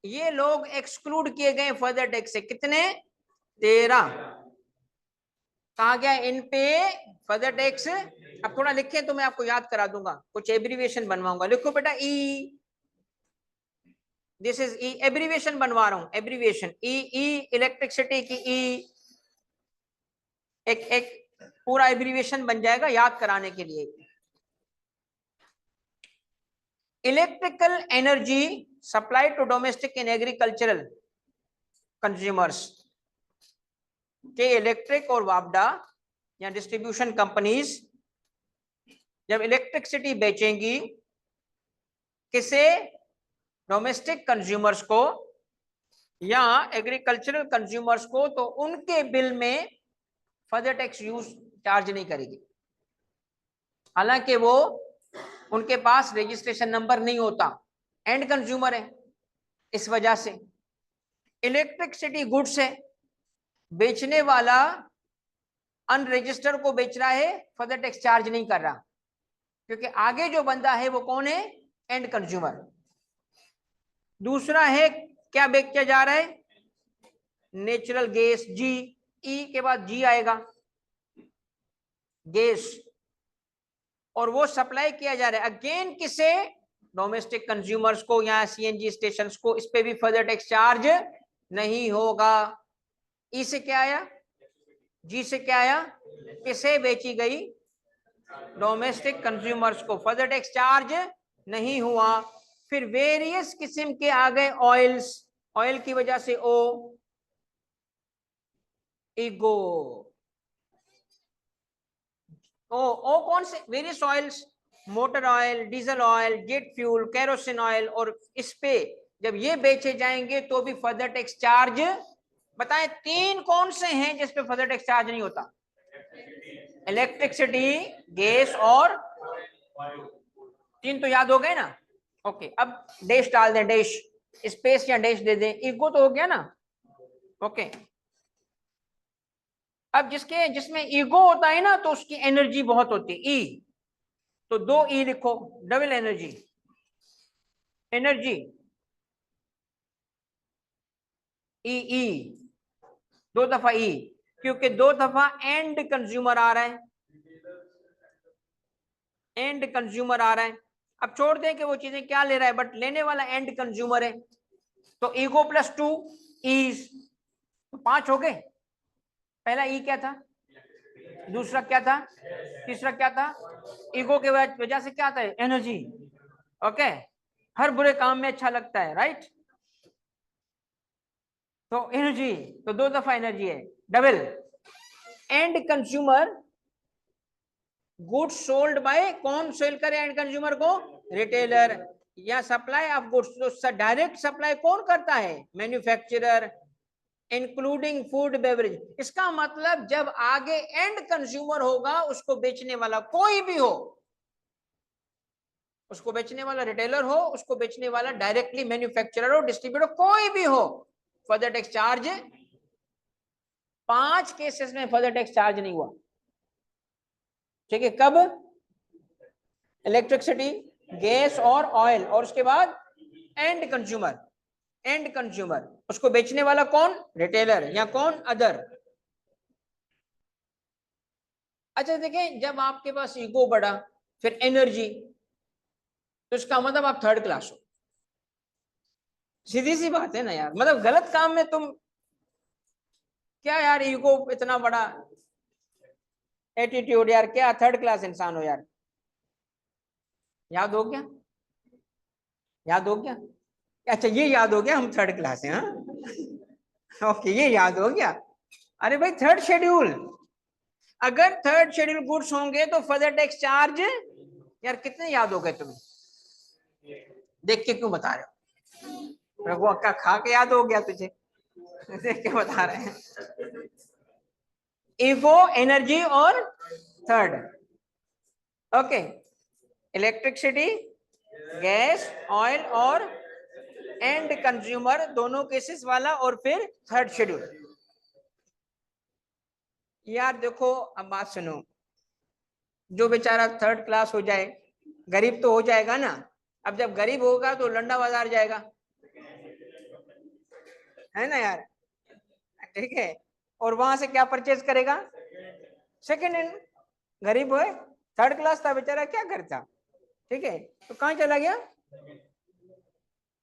ये लोग एक्सक्लूड किए गए फर्दर टैक्स से। कितने? 13। कहा गया इन पे फर्दर टैक्स। अब थोड़ा लिखे तो मैं आपको याद करा दूंगा, कुछ एब्रीविएशन बनवाऊंगा। लिखो बेटा ई, दिस इज ई, एब्रीविएशन बनवा रहा हूं, एब्रीविएशन ई। ई इलेक्ट्रिसिटी की ई, एक एक पूरा एब्रीविएशन बन जाएगा याद कराने के लिए। Electrical energy supply to domestic and agricultural consumers के इलेक्ट्रिक और वापडा या डिस्ट्रीब्यूशन कंपनीज जब इलेक्ट्रिसिटी बेचेंगी किसे? डोमेस्टिक कंज्यूमर्स को या एग्रीकल्चरल कंज्यूमर्स को, तो उनके बिल में फर्दर टैक्स यूज चार्ज नहीं करेगी। हालांकि वो उनके पास रजिस्ट्रेशन नंबर नहीं होता, एंड कंज्यूमर है, इस वजह से इलेक्ट्रिसिटी गुड्स है, बेचने वाला अनरजिस्टर्ड को बेच रहा है, फर्दर टैक्स चार्ज नहीं कर रहा, क्योंकि आगे जो बंदा है वो कौन है? And consumer. दूसरा है क्या बेच किया जा रहा है? नेचुरल गैस, जी, ई के बाद जी आएगा, गैस, और वो सप्लाई किया जा रहा है अगेन किसे? डोमेस्टिक कंज्यूमर्स को या सीएनजी स्टेशंस को। इस पे भी फर्दर टैक्स चार्ज नहीं होगा। ई से क्या आया? जी से क्या आया? किसे बेची गई? डोमेस्टिक कंज्यूमर्स को, फर्दर टैक्स चार्ज नहीं हुआ। फिर वेरियस किस्म के आ गए ऑयल्स, ऑयल की वजह से ओ, ईगो, ओ कौन से? Various oils, motor oil, diesel oil, jet fuel, kerosene oil, और इस पे जब ये बेचे जाएंगे तो भी फर्दर टैक्स चार्ज। बताएं तीन कौन से हैं जिस पे फर्दर टैक्स चार्ज नहीं होता? इलेक्ट्रिसिटी, गैस और तीन तो याद हो गए ना? ओके, अब डैश डाल दें, डैश स्पेस या डैश दे दें। ईगो तो हो गया ना? ओके, अब जिसमें ईगो होता है ना तो उसकी एनर्जी बहुत होती है, ई, तो दो ई लिखो, डबल एनर्जी, एनर्जी ई, ई दो दफा ई, क्योंकि दो दफा एंड कंज्यूमर आ रहा है, एंड कंज्यूमर आ रहा है। अब छोड़ दें कि वो चीजें क्या ले रहा है, बट लेने वाला एंड कंज्यूमर है, तो ईगो प्लस टू ईज, तो 5 हो गए। पहला ई क्या था? दूसरा क्या था? तीसरा क्या था? ईगो के वजह से क्या था? एनर्जी। ओके, हर बुरे काम में अच्छा लगता है, राइट? तो एनर्जी, तो दो दफा एनर्जी है, double. And consumer, goods sold by, कौन सेल करे एंड कंज्यूमर को? रिटेलर। या सप्लाई ऑफ गुड्स, तो डायरेक्ट सप्लाई कौन करता है? Manufacturer, including food beverage. इसका मतलब जब आगे एंड कंज्यूमर होगा, उसको बेचने वाला कोई भी हो, उसको बेचने वाला रिटेलर हो, उसको बेचने वाला डायरेक्टली मैन्युफैक्चरर हो, डिस्ट्रीब्यूटर, कोई भी हो, फर्दर टैक्स चार्ज। 5 केसेस में फर्दर टैक्स चार्ज नहीं हुआ। ठीक है, कब? इलेक्ट्रिसिटी, गैस और ऑयल, और उसके बाद एंड कंज्यूमर, एंड कंज्यूमर, उसको बेचने वाला कौन? रिटेलर, या कौन? अदर। अच्छा देखें, जब आपके पास ईगो बढ़ा, फिर एनर्जी, तो इसका मतलब आप थर्ड क्लास हो। सीधी सी बात है ना यार, मतलब गलत काम में तुम क्या यार, ईगो इतना बड़ा एटीट्यूड, यार क्या थर्ड क्लास इंसान हो यार। याद हो गया? याद हो गया? अच्छा ये याद हो गया हम थर्ड क्लास हैं, हाँ ओके, ये याद हो गया। अरे भाई थर्ड शेड्यूल, अगर थर्ड शेड्यूल गुड्स होंगे तो फर्दर टैक्स चार्ज। यार कितने याद हो गए तुम्हें? देख के क्यों बता रहे हो? रघु अक्का खा के याद हो गया तुझे? देख के बता रहे हैं। ईगो, एनर्जी और third. Okay, electricity, gas, oil और एंड कंज्यूमर, दोनों केसेस वाला, और फिर थर्ड शेड्यूल। यार देखो, अब बात सुनो, जो बेचारा थर्ड क्लास हो जाए, गरीब तो हो जाएगा ना। अब जब गरीब होगा तो लंडा बाजार जाएगा, है ना यार, ठीक है। और वहां से क्या परचेज करेगा, सेकेंड हैंड। गरीब है, थर्ड क्लास था बेचारा, क्या करता, ठीक है। तो कहां चला गया,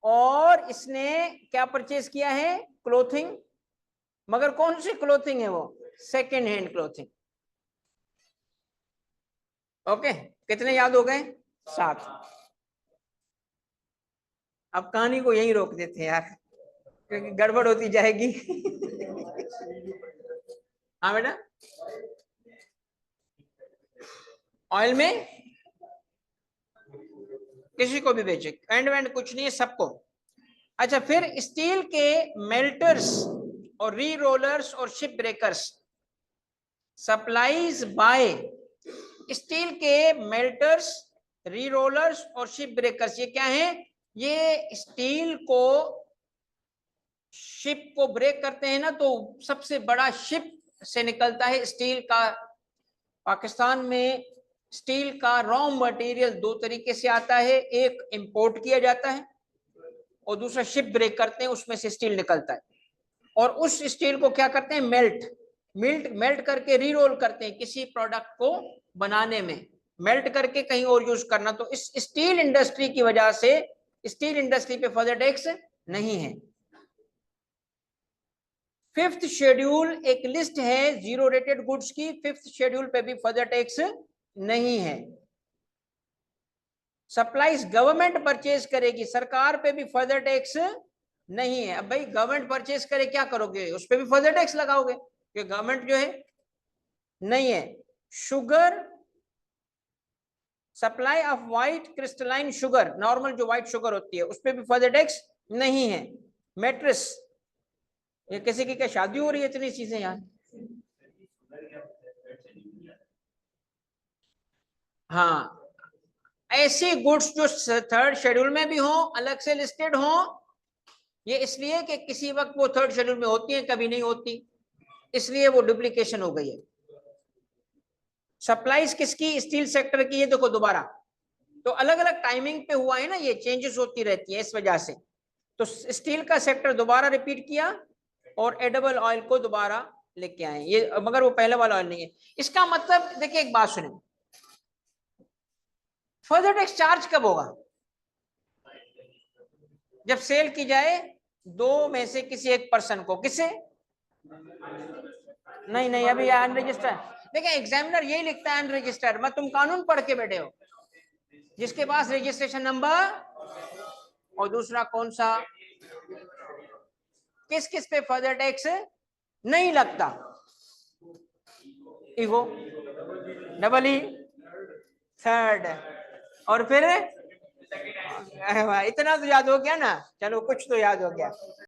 और इसने क्या परचेज किया है, क्लोथिंग, मगर कौन सी क्लोथिंग है वो, सेकेंड हैंड क्लोथिंग। ओके, कितने याद हो गए, 7। अब कहानी को यहीं रोक देते हैं यार, क्योंकि गड़बड़ होती जाएगी। हाँ बेटा, ऑयल में किसी को भी बेचे, एंड वेंड कुछ नहीं है, सबको। अच्छा, फिर स्टील के मेल्टर्स और री रोलर्स और ship breakers, supplies by, steel के मेल्टर्स, री रोलर्स और शिप ब्रेकर्स, ये क्या है, ये स्टील को, शिप को ब्रेक करते हैं ना, तो सबसे बड़ा शिप से निकलता है स्टील का। पाकिस्तान में स्टील का रॉ मटेरियल 2 तरीके से आता है, एक इंपोर्ट किया जाता है और दूसरा शिप ब्रेक करते हैं, उसमें से स्टील निकलता है। और उस स्टील को क्या करते हैं, मेल्ट करके रीरोल करते हैं किसी प्रोडक्ट को बनाने में, मेल्ट करके कहीं और यूज करना। तो इस स्टील इंडस्ट्री की वजह से स्टील इंडस्ट्री पे फर्दर टैक्स नहीं है। 5th शेड्यूल एक लिस्ट है जीरो रेटेड गुड्स की, 5th शेड्यूल पे भी फर्दर टैक्स नहीं है। सप्लाईज गवर्नमेंट परचेज करेगी, सरकार पे भी फर्दर टैक्स नहीं है। अब भाई गवर्नमेंट परचेज करे, क्या करोगे, उस पे भी फर्दर टैक्स लगाओगे, क्योंकि गवर्नमेंट जो है नहीं है। Sugar, supply of white crystalline sugar, normal जो व्हाइट शुगर होती है, उस पे भी फर्दर टैक्स नहीं है। मैट्रेस, ये किसी की क्या शादी हो रही है, इतनी चीजें यार। हाँ, ऐसी गुड्स जो 3rd शेड्यूल में भी हो, अलग से लिस्टेड हो, ये इसलिए कि किसी वक्त वो 3rd शेड्यूल में होती है, कभी नहीं होती, इसलिए वो डुप्लीकेशन हो गई है। सप्लाईज किसकी, स्टील सेक्टर की, ये देखो दोबारा, तो अलग अलग टाइमिंग पे हुआ है ना, ये चेंजेस होती रहती है इस वजह से। तो स्टील का सेक्टर दोबारा रिपीट किया और एडिबल ऑयल को दोबारा लेके आए ये, मगर वो पहले वाला ऑयल नहीं है। इसका मतलब देखिए, एक बात सुने, फर्दर टैक्स चार्ज कब होगा, जब सेल की जाए 2 में से किसी एक पर्सन को, किसे, नहीं नहीं, अभी अनरजिस्टर्ड। देखिए एग्जामिनर यही लिखता है अनरजिस्टर्ड, मैं, तुम कानून पढ़ के बैठे हो, जिसके पास रजिस्ट्रेशन नंबर, और दूसरा कौन सा, किस किस पे फर्दर टैक्स नहीं लगता, ईगो, डबल ई, थर्ड, और फिर इतना तो याद हो गया ना, चलो कुछ तो याद हो गया।